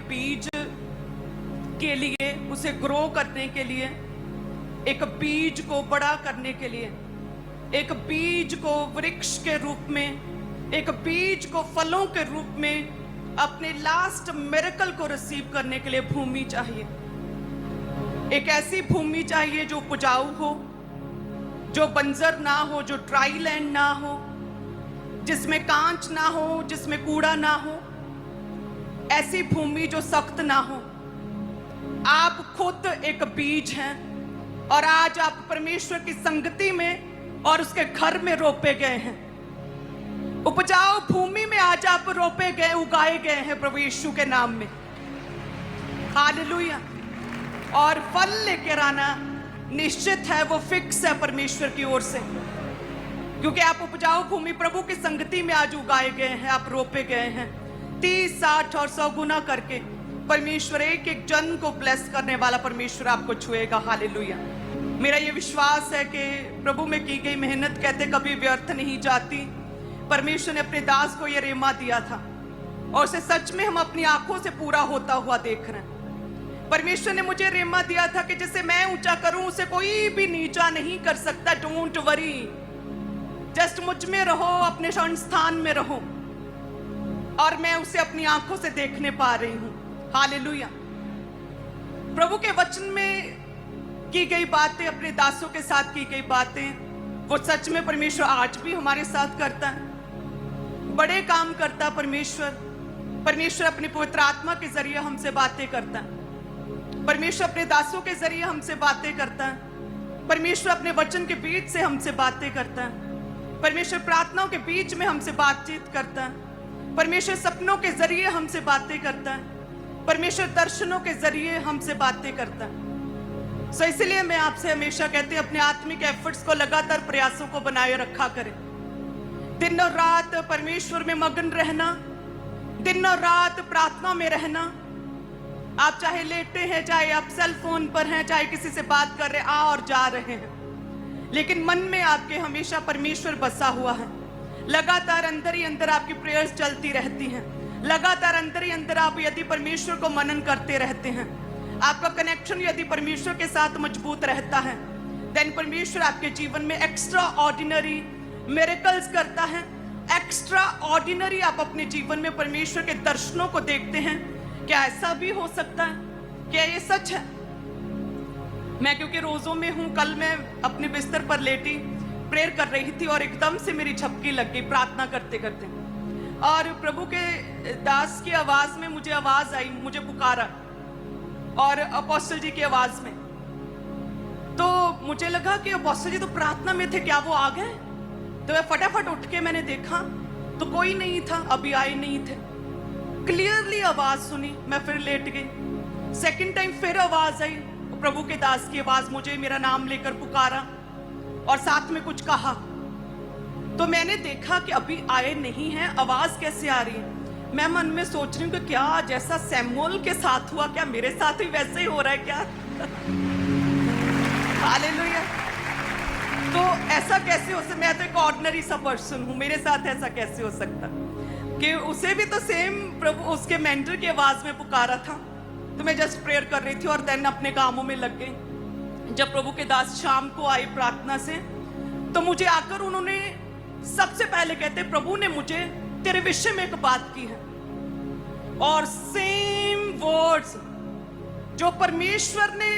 बीज के लिए, उसे ग्रो करने के लिए, एक बीज को बड़ा करने के लिए, एक बीज को वृक्ष के रूप में, एक बीज को फलों के रूप में अपने लास्ट मिरेकल को रिसीव करने के लिए भूमि चाहिए। एक ऐसी भूमि चाहिए जो उपजाऊ हो, जो बंजर ना हो, जो ड्राई लैंड ना हो, जिसमें कांच ना हो, जिसमें कूड़ा ना हो, ऐसी भूमि जो सख्त ना हो। आप खुद एक बीज हैं और आज आप परमेश्वर की संगति में और उसके घर में रोपे गए हैं। उपजाऊ भूमि में आज आप रोपे गए, उगाए गए हैं प्रभु यीशु के नाम में। हालेलुया। और फल लेकर आना निश्चित है, वो फिक्स है परमेश्वर की ओर से, क्योंकि आप उपजाऊ भूमि प्रभु की संगति में आज उगाए गए हैं, आप रोपे गए हैं। 30, 60 और 100 गुना करके परमेश्वर एक एक जन को ब्लेस करने वाला परमेश्वर आपको छुएगा। हालेलुया। मेरा ये विश्वास है कि प्रभु में की गई मेहनत कहते कभी व्यर्थ नहीं जाती। परमेश्वर ने अपने दास को ये रेमा दिया था और उसे सच में हम अपनी आंखों से पूरा होता हुआ देख रहे हैं। परमेश्वर ने मुझे रेमा दिया था कि जिसे मैं ऊंचा करूं उसे कोई भी नीचा नहीं कर सकता। डोंट वरी, जस्ट मुझ में रहो, अपने संस्थान में रहो, और मैं उसे अपनी आंखों से देखने पा रही हूं। हालेलुया। प्रभु के वचन में की गई बातें, अपने दासों के साथ की गई बातें, वो सच में परमेश्वर आज भी हमारे साथ करता है। बड़े काम करता है परमेश्वर अपनी पवित्र आत्मा के जरिए हमसे बातें करता है। परमेश्वर अपने दासों के जरिए हमसे बातें करता है। परमेश्वर अपने वचन के बीच से हमसे बातें करता है। परमेश्वर प्रार्थनाओं के बीच में हमसे बातचीत करता है। परमेश्वर सपनों के जरिए हमसे बातें करता है। परमेश्वर दर्शनों के जरिए हमसे बातें करता है। सो इसलिए मैं आपसे हमेशा कहती हूं, अपने आत्मिक एफर्ट्स को, लगातार प्रयासों को बनाए रखा करें। दिन और रात परमेश्वर में मगन रहना, दिन और रात प्रार्थना में रहना। आप चाहे लेटे हैं, चाहे आप सेल फोन पर हैं, चाहे किसी से बात कर रहे, आ और जा रहे हैं, लेकिन मन में आपके हमेशा परमेश्वर बसा हुआ है। लगातार अंदर ही अंदर आपकी प्रेयर्स चलती रहती हैं। लगातार अंदर ही अंदर आप यदि परमेश्वर को मनन करते रहते हैं, आपका कनेक्शन यदि परमेश्वर के साथ मजबूत रहता है, देन परमेश्वर आपके जीवन में एक्स्ट्रा ऑर्डिनरी मिरेकल्स करता है। एक्स्ट्रा ऑर्डिनरी आप अपने जीवन में परमेश्वर के दर्शनों को देखते हैं। क्या ऐसा भी हो सकता है? क्या ये सच है? मैं क्योंकि रोजों में हूं, कल मैं अपने बिस्तर पर लेटी प्रेयर कर रही थी और एकदम से मेरी झपकी लग गई प्रार्थना करते करते, और प्रभु के दास की आवाज में मुझे आवाज आई, मुझे पुकारा, और अपोस्टल जी की आवाज में। तो मुझे लगा कि अपोस्टल जी तो प्रार्थना में थे, क्या वो आ गए? तो मैं फटाफट उठ के मैंने देखा तो कोई नहीं था, अभी आए नहीं थे। क्लियरली आवाज सुनी, मैं फिर लेट गई। सेकंड टाइम फिर आवाज आई, प्रभु के दास की आवाज, मुझे मेरा नाम लेकर पुकारा और साथ में कुछ कहा। तो मैंने देखा कि अभी आए नहीं हैं, आवाज कैसे आ रही है? मैं मन में सोच रही हूँ कि क्या जैसा सैमुअल के साथ हुआ, क्या मेरे साथ भी वैसे ही हो रहा है क्या? हालेलुया। तो ऐसा कैसे हो सकता? मैं तो एक ऑर्डिनरी सा पर्सन हूँ, मेरे साथ ऐसा कैसे हो सकता कि उसे भी तो सेम प्रभु उसके मेंटर की आवाज में पुकारा था। तो मैं जस्ट प्रेयर कर रही थी और देन अपने कामों में लग गई। जब प्रभु के दास शाम को आए प्रार्थना से, तो मुझे आकर उन्होंने सबसे पहले कहते, प्रभु ने मुझे तेरे विषय में एक बात की है, और सेम वर्ड्स जो परमेश्वर ने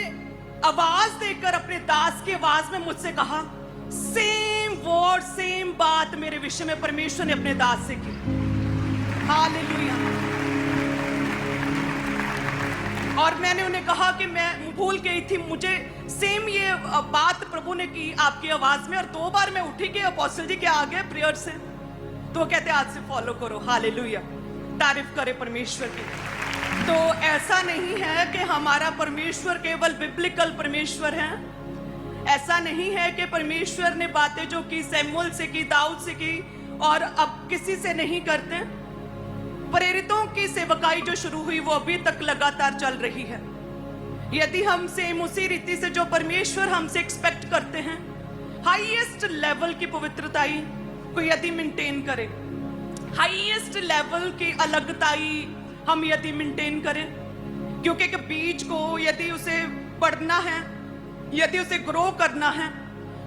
आवाज देकर अपने दास की आवाज में मुझसे कहा, सेम वर्ड, सेम बात मेरे विषय में परमेश्वर ने अपने दास से की। हालेलुया। और मैंने उन्हें कहा कि मैं भूल गई थी, मुझे सेम ये बात प्रभु ने की आपकी आवाज में। और 2 बार मैं उठी कि अपोस्टल जी क्या आ गए प्रेयर से, तो वो कहते आज से फॉलो करो। हालेलुया। तारीफ करे परमेश्वर की। तो ऐसा नहीं है कि हमारा परमेश्वर केवल बिब्लिकल परमेश्वर है। ऐसा नहीं है कि परमेश्वर ने बातें जो की सैमुअल से की, दाऊद से की, और अब किसी से नहीं करते। प्रेरितों की सेवकाई जो शुरू हुई वो अभी तक लगातार चल रही है। यदि हम सेम उसी रीति से जो परमेश्वर हमसे एक्सपेक्ट करते हैं, हाईएस्ट लेवल की पवित्रताई को यदि मेंटेन करें, हाईएस्ट लेवल की अलगताई हम यदि मेंटेन करें, क्योंकि एक बीज को यदि उसे बढ़ना है, यदि उसे ग्रो करना है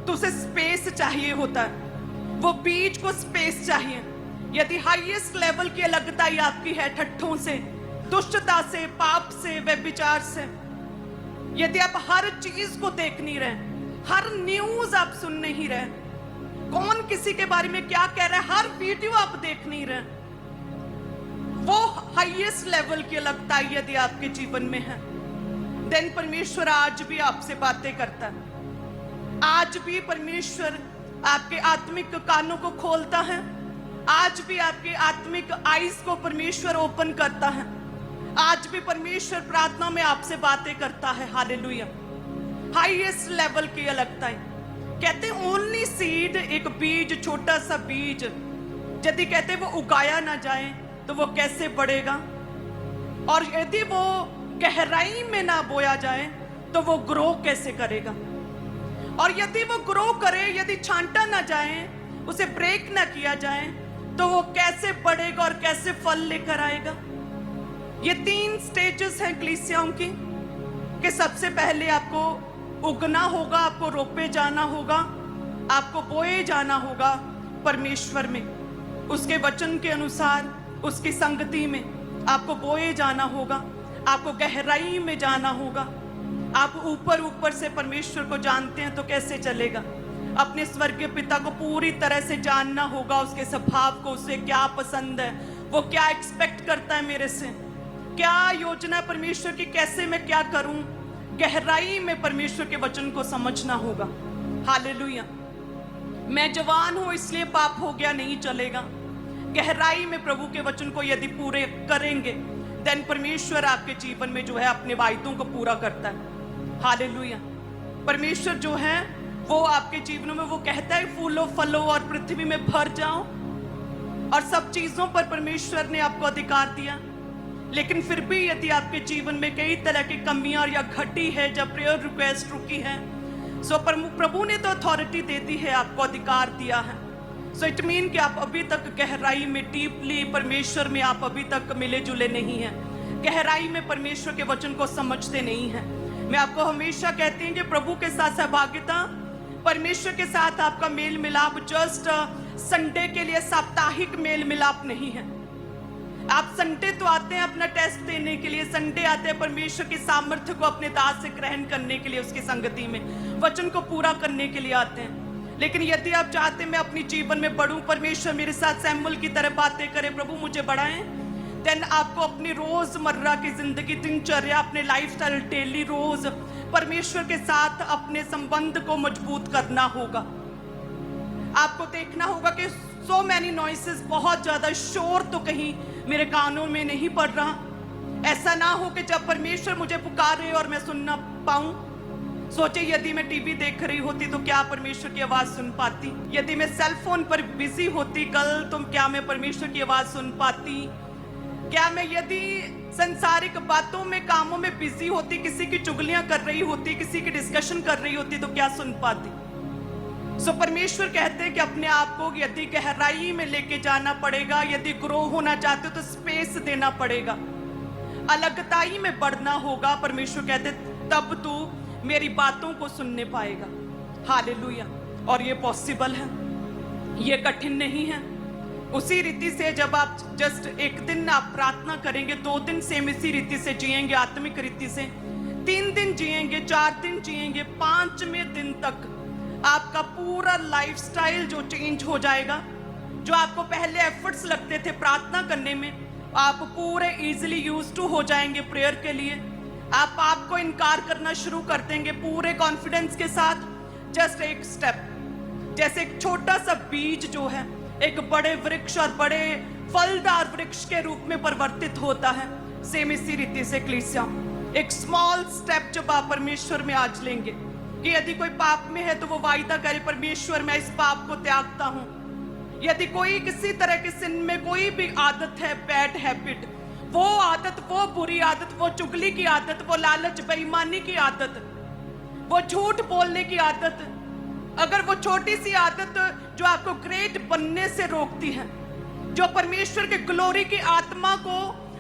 तो उसे स्पेस चाहिए होता है। वो बीज को स्पेस चाहिए। यदि हाईएस्ट लेवल की अलगताई आपकी है ठट्ठों से, दुष्टता से, पाप से, व्यभिचार से, यदि आप हर चीज को देख नहीं रहे, हर न्यूज आप सुन नहीं रहे, कौन किसी के बारे में क्या कह रहा है, हर वीडियो आप देख नहीं रहे, वो हाईएस्ट लेवल की अलगताई यदि आपके जीवन में है, देन परमेश्वर आज भी आपसे बातें करता है। आज भी परमेश्वर आपके आत्मिक कानों को खोलता है। आज भी आपके आत्मिक आईज को परमेश्वर ओपन करता है। आज भी परमेश्वर प्रार्थना में आपसे बातें करता है। हालेलुया। हाईएस्ट लेवल की अलगताई। कहते हैं ओनली सीड, एक बीज, छोटा सा बीज यदि कहते वो उगाया ना जाए तो वो कैसे बढ़ेगा, और यदि वो गहराई में ना बोया जाए तो वो ग्रो कैसे करेगा, और यदि वो ग्रो करे, यदि छांटा ना जाए, उसे ब्रेक ना किया जाए तो वो कैसे बढ़ेगा और कैसे फल लेकर आएगा। ये 3 स्टेजेस हैं कलीसियाओं की, कि सबसे पहले आपको उगना होगा, आपको रोपे जाना होगा, आपको बोए जाना होगा परमेश्वर में, उसके वचन के अनुसार, उसकी संगति में आपको बोए जाना होगा, आपको गहराई में जाना होगा। आप ऊपर ऊपर से परमेश्वर को जानते हैं तो कैसे चलेगा। अपने स्वर्गीय पिता को पूरी तरह से जानना होगा, उसके स्वभाव को, उसे क्या पसंद है, वो क्या एक्सपेक्ट करता है मेरे से, क्या योजना है परमेश्वर की, कैसे मैं क्या करूं। गहराई में परमेश्वर के वचन को समझना होगा। हालेलुया। मैं जवान हूं इसलिए पाप हो गया नहीं चलेगा। गहराई में प्रभु के वचन को यदि पूरे करेंगे, देन परमेश्वर आपके जीवन में जो है अपने वायदों को पूरा करता है। हालेलुया। परमेश्वर जो है वो आपके जीवन में वो कहता है फूलो फलो और पृथ्वी में भर जाओ, और सब चीजों पर परमेश्वर ने आपको अधिकार दिया। लेकिन फिर भी यदि आपके जीवन में कई तरह की कमियां या घटी है, जब प्रेयर रिक्वेस्ट रुकी है, सो प्रभु ने तो अथॉरिटी दे दी है, आपको अधिकार दिया है। सो इट मीन कि आप अभी तक गहराई में, डीपली परमेश्वर में आप अभी तक मिले जुले नहीं हैं, गहराई में परमेश्वर के वचन को समझते नहीं हैं। मैं आपको हमेशा कहती हूँ कि प्रभु के साथ सहभागिता, परमेश्वर के साथ आपका मेल मिलाप जस्ट संडे के लिए साप्ताहिक मेल मिलाप नहीं है। आप संडे तो आते हैं अपना टेस्ट देने के लिए, संडे आते हैं परमेश्वर की सामर्थ्य को अपने दास से ग्रहण करने के लिए, उसकी संगति में वचन को पूरा करने के लिए आते हैं। लेकिन यदि आप चाहते हैं मैं अपनी जीवन में बढ़ूं, परमेश्वर मेरे साथ सैमुअल की तरह बातें करे, प्रभु मुझे बढ़ाएं, देन आपको अपनी रोजमर्रा की जिंदगी, दिनचर्या, अपने लाइफस्टाइल, डेली रोज परमेश्वर के साथ अपने संबंध को मजबूत करना होगा। आपको देखना होगा कि सो मैनी नॉइसेस, बहुत ज्यादा शोर तो कहीं मेरे कानों में नहीं पड़ रहा। ऐसा ना हो कि जब परमेश्वर मुझे पुकारे और मैं सुन ना पाऊं। सोचे यदि मैं टीवी देख रही होती तो क्या परमेश्वर की आवाज सुन पाती, यदि मैं सेल फोन पर बिजी होती कल तो क्या मैं परमेश्वर की आवाज सुन पाती, क्या मैं यदि संसारिक बातों में, कामों में बिजी होती, किसी की चुगलियां कर रही होती, किसी की डिस्कशन कर रही होती तो क्या सुन पाती। सो परमेश्वर कहते हैं कि अपने आप को यदि गहराई में लेके जाना पड़ेगा, यदि ग्रो होना चाहते हो तो स्पेस देना पड़ेगा, अलगताई में बढ़ना होगा। परमेश्वर कहते तब तू मेरी बातों को सुनने पाएगा। हालेलुया। और ये पॉसिबल है, ये कठिन नहीं है। उसी रीति से जब आप जस्ट एक दिन आप प्रार्थना करेंगे, 2 दिन सेम इसी रीति से जिएंगे, आत्मिक रीति से 3 दिन जिएंगे, 4 दिन जिएंगे, 5वें दिन तक आपका पूरा लाइफस्टाइल जो चेंज हो जाएगा। जो आपको पहले एफर्ट्स लगते थे प्रार्थना करने में, आप पूरे इजीली यूज्ड टू हो जाएंगे प्रेयर के लिए। आप आपको इनकार करना शुरू कर देंगे पूरे कॉन्फिडेंस के साथ। जस्ट एक स्टेप, जैसे एक छोटा सा बीज जो है एक बड़े वृक्ष और बड़े फलदार वृक्ष के रूप में परिवर्तित होता है, सेम इसी रीति से कलीसिया एक स्मॉल स्टेप जब आप परमेश्वर में आज लेंगे कि यदि कोई पाप में है तो वो वायदा करे, परमेश्वर मैं इस पाप को त्यागता हूं। यदि कोई किसी तरह के सिन में कोई भी आदत है, बैड हैबिट, वो आदत, वो बुरी आदत, वो चुगली की आदत, वो लालच बेईमानी की आदत, वो झूठ बोलने की आदत, अगर वो छोटी सी आदत जो आपको ग्रेट बनने से रोकती है, जो परमेश्वर के ग्लोरी की आत्मा को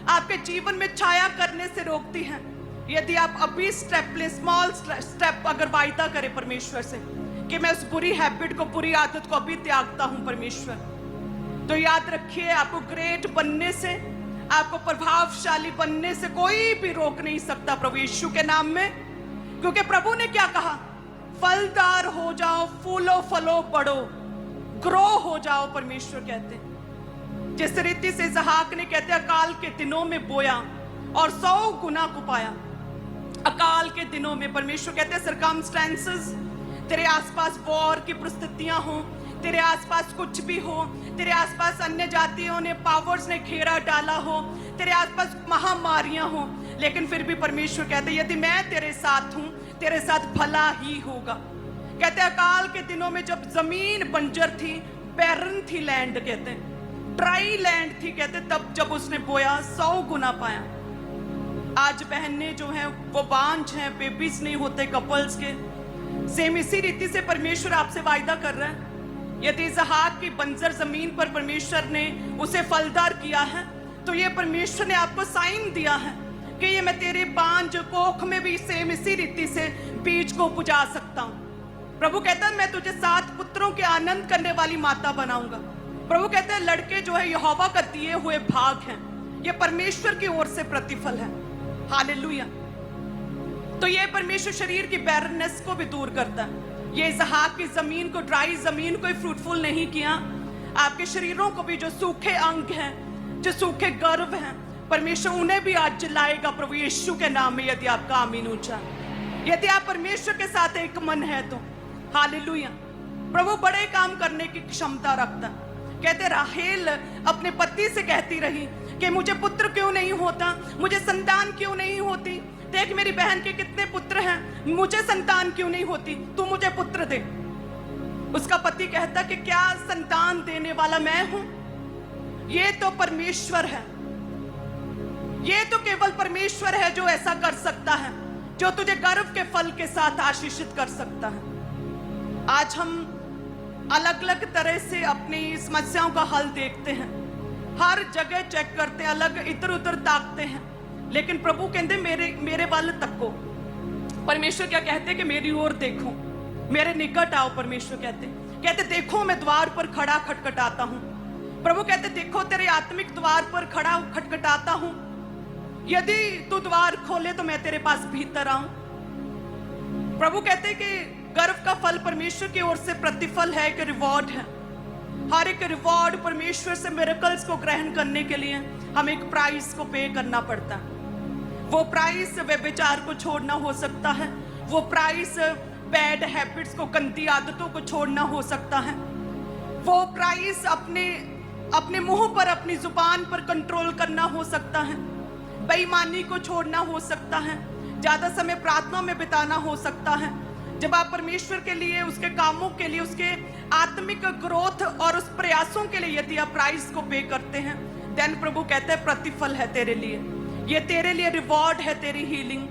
आपके जीवन में छाया करने से रोकती हैं। यदि आप अभी स्टेप ले, स्मॉल स्टेप अगर वायदा करें परमेश्वर से कि मैं उस बुरी हैबिट को, बुरी आदत को अभी त्यागता हूं परमेश्वर, तो याद रखिए आपको ग्रेट बनने से, आपको प्रभावशाली बनने से कोई भी रोक नहीं सकता प्रभु यीशु के नाम में। क्योंकि प्रभु ने क्या कहा? फलदार हो जाओ, फूलो फलो बढ़ो, ग्रो हो जाओ, परमेश्वर कहते हैं। जिस रीति से इसहाक ने कहते अकाल के दिनों में बोया और 100 गुना को पाया। अकाल के दिनों में परमेश्वर कहते हैं सर्कमस्टेंसेस, तेरे आसपास वॉर की परिस्थितियां हो, तेरे आसपास कुछ भी हो, तेरे आसपास अन्य जातियों ने, पावर्स ने घेरा डाला हो, तेरे आसपास महामारियां हो, लेकिन फिर भी परमेश्वर कहते यदि मैं तेरे साथ हूं, तेरे साथ भला ही होगा। कहते अकाल के दिनों में जब जमीन बंजर थी, बैरन थी लैंड, कहते ड्राई लैंड थी, कहते तब जब उसने बोया 100 गुना पाया। आज बहनें जो हैं वो बांझ हैं, बेबीज नहीं होते कपल्स के। सेम इसी रीति से परमेश्वर आपसे वायदा कर रहा है। यदि इसहाक की बंजर जमीन पर परमेश्वर ने उसे फलदार किया है, तो ये परमेश्वर ने आपको साइन दिया है कि ये मैं तेरे बांझ कोख में भी सेम इसी रीति से बीज को उपजा सकता हूं। प्रभु कहता है मैं तुझे 7 पुत्रों के आनंद करने वाली माता बनाऊंगा। प्रभु कहते हैं लड़के जो है यहोवा का दिए हुए भाग हैं, ये परमेश्वर की ओर से प्रतिफल है। हालेलुया। तो ये परमेश्वर शरीर की बैरनेस को भी दूर करता है। ये इसहाक की जमीन को, ड्राई जमीन को फ्रूटफुल नहीं किया, आपके शरीरों को भी, जो सूखे अंग हैं, जो सूखे गर्भ हैं, परमेश्वर उन्हें भी आज जलाएगा प्रभु यीशु के नाम में, यदि आपका आमीन ऊंचा। यदि आप परमेश्वर के साथ एक मन है तो हालेलुया। प्रभु बड़े काम करने की क्षमता रखता है। कहते राहेल अपने पति से कहती रही कि मुझे पुत्र क्यों नहीं होता, मुझे संतान क्यों नहीं होती, देख मेरी बहन के कितने पुत्र हैं, मुझे संतान क्यों नहीं होती, तू मुझे पुत्र दे। उसका पति कहता कि क्या संतान देने वाला मैं हूं? ये तो परमेश्वर है, ये तो केवल परमेश्वर है जो ऐसा कर सकता है, जो तुझे गर्भ के फल के साथ आशीषित कर सकता है। आज हम अलग अलग तरह से अपनी समस्याओं का हल देखते हैं, हर जगह चेक करते हैं, अलग इधर उधर ताकते हैं, लेकिन प्रभु कहते मेरे वाल तको। परमेश्वर क्या कहते कि मेरी ओर देखो, मेरे निकट आओ। परमेश्वर कहते देखो मैं द्वार पर खड़ा खटखटाता हूं। प्रभु कहते देखो तेरे आत्मिक द्वार पर खड़ा खटखटाता हूं, यदि तू द्वार खोले तो मैं तेरे पास भीतर आऊं। प्रभु कहते कि गर्भ का फल परमेश्वर की ओर से प्रतिफल है, एक रिवॉर्ड है। हर एक रिवॉर्ड परमेश्वर से मिरेकल्स को ग्रहण करने के लिए हमें एक प्राइस को पे करना पड़ता है। वो प्राइस व्यभिचार को छोड़ना हो सकता है, वो प्राइस बैड हैबिट्स को, गंदी आदतों को छोड़ना हो सकता है, वो प्राइस अपने मुंह पर, अपनी जुबान पर कंट्रोल करना हो सकता है, बेईमानी को छोड़ना हो सकता है, ज्यादा समय प्रार्थना में बिताना हो सकता है। जब आप परमेश्वर के लिए, उसके कामों के लिए, उसके आत्मिक ग्रोथ और उस प्रयासों के लिए यदि आप प्राइस को पे करते हैं, देन प्रभु कहते हैं प्रतिफल है तेरे लिए, ये तेरे लिए रिवॉर्ड है, तेरी हीलिंग,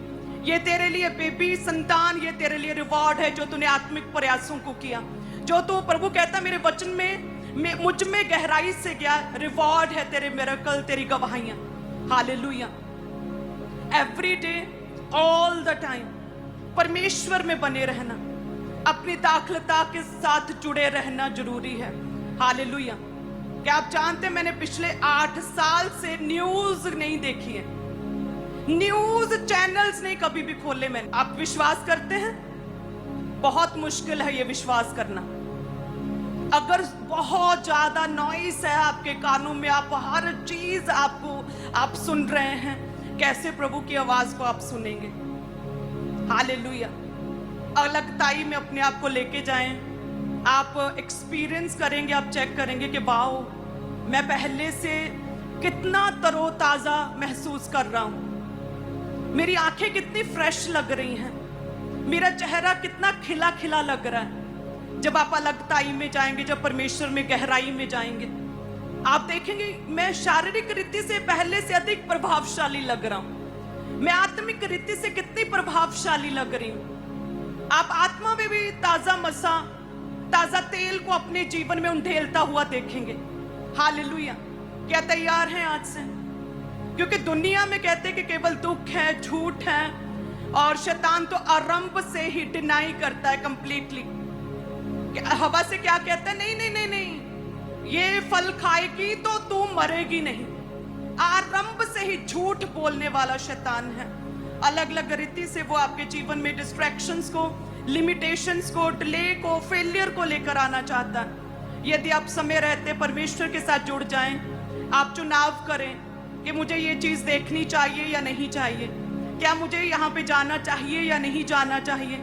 ये तेरे लिए बेबी संतान, ये तेरे लिए रिवॉर्ड है जो तूने आत्मिक प्रयासों को किया, जो तू, प्रभु कहता मेरे वचन में मुझ में गहराई से गया, रिवॉर्ड है तेरे मिरेकल, तेरी गवाहियां। Hallelujah. Every day, all the time परमेश्वर में बने रहना, अपनी दाखलता के साथ जुड़े रहना जरूरी है। हालेलुया। क्या आप जानते हैं मैंने पिछले 8 साल से न्यूज नहीं देखी है, न्यूज चैनल्स नहीं कभी भी खोले मैंने। आप विश्वास करते हैं? बहुत मुश्किल है ये विश्वास करना। अगर बहुत ज्यादा नॉइस है आपके कानों में, आप हर चीज आप सुन रहे हैं, कैसे प्रभु की आवाज को आप सुनेंगे? हालेलुया। अलगताई में अपने आप को लेके जाएं, आप एक्सपीरियंस करेंगे, आप चेक करेंगे कि वाओ, मैं पहले से कितना तरोताजा महसूस कर रहा हूं, मेरी आंखें कितनी फ्रेश लग रही हैं, मेरा चेहरा कितना खिला खिला लग रहा है। जब आप अलगताई में जाएंगे, जब परमेश्वर में गहराई में जाएंगे, आप देखेंगे मैं शारीरिक रीति से पहले से अधिक प्रभावशाली लग रहा हूं, मैं आत्मिक रीति से कितनी प्रभावशाली लग रही हूं। आप आत्मा में भी ताजा मसा, ताजा तेल को अपने जीवन में उंडेलता हुआ देखेंगे। हालेलुया। क्या तैयार हैं आज से? क्योंकि दुनिया में कहते हैं कि केवल दुख है, झूठ है, और शैतान तो आरंभ से ही डिनाई करता है कंप्लीटली। हवा से क्या कहता है? नहीं नहीं नहीं नहीं, ये फल खाएगी तो तू मरेगी नहीं। आरंभ से ही झूठ बोलने वाला शैतान है। अलग अलग रीति से वो आपके जीवन में डिस्ट्रैक्शंस को, लिमिटेशंस को, डिले को, फेलियर को लेकर आना चाहता है। यदि आप समय रहते परमेश्वर के साथ जुड़ जाएं, आप चुनाव करें कि मुझे ये चीज देखनी चाहिए या नहीं चाहिए, क्या मुझे यहाँ पे जाना चाहिए या नहीं जाना चाहिए,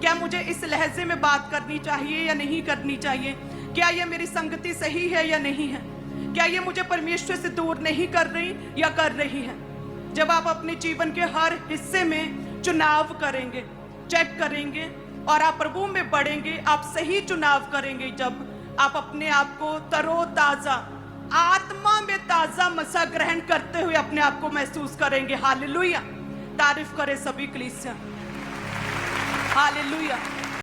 क्या मुझे इस लहजे में बात करनी चाहिए या नहीं करनी चाहिए, क्या ये मेरी संगति सही है या नहीं है, क्या ये मुझे परमेश्वर से दूर नहीं कर रही या कर रही है। जब आप अपने जीवन के हर हिस्से में चुनाव करेंगे, चेक करेंगे और आप प्रभु में बढ़ेंगे, आप सही चुनाव करेंगे, जब आप अपने आप को तरोताजा, आत्मा में ताजा मसा ग्रहण करते हुए अपने आप को महसूस करेंगे। हालेलुया, तारीफ करे सभी कलीसिया। हालेलुया।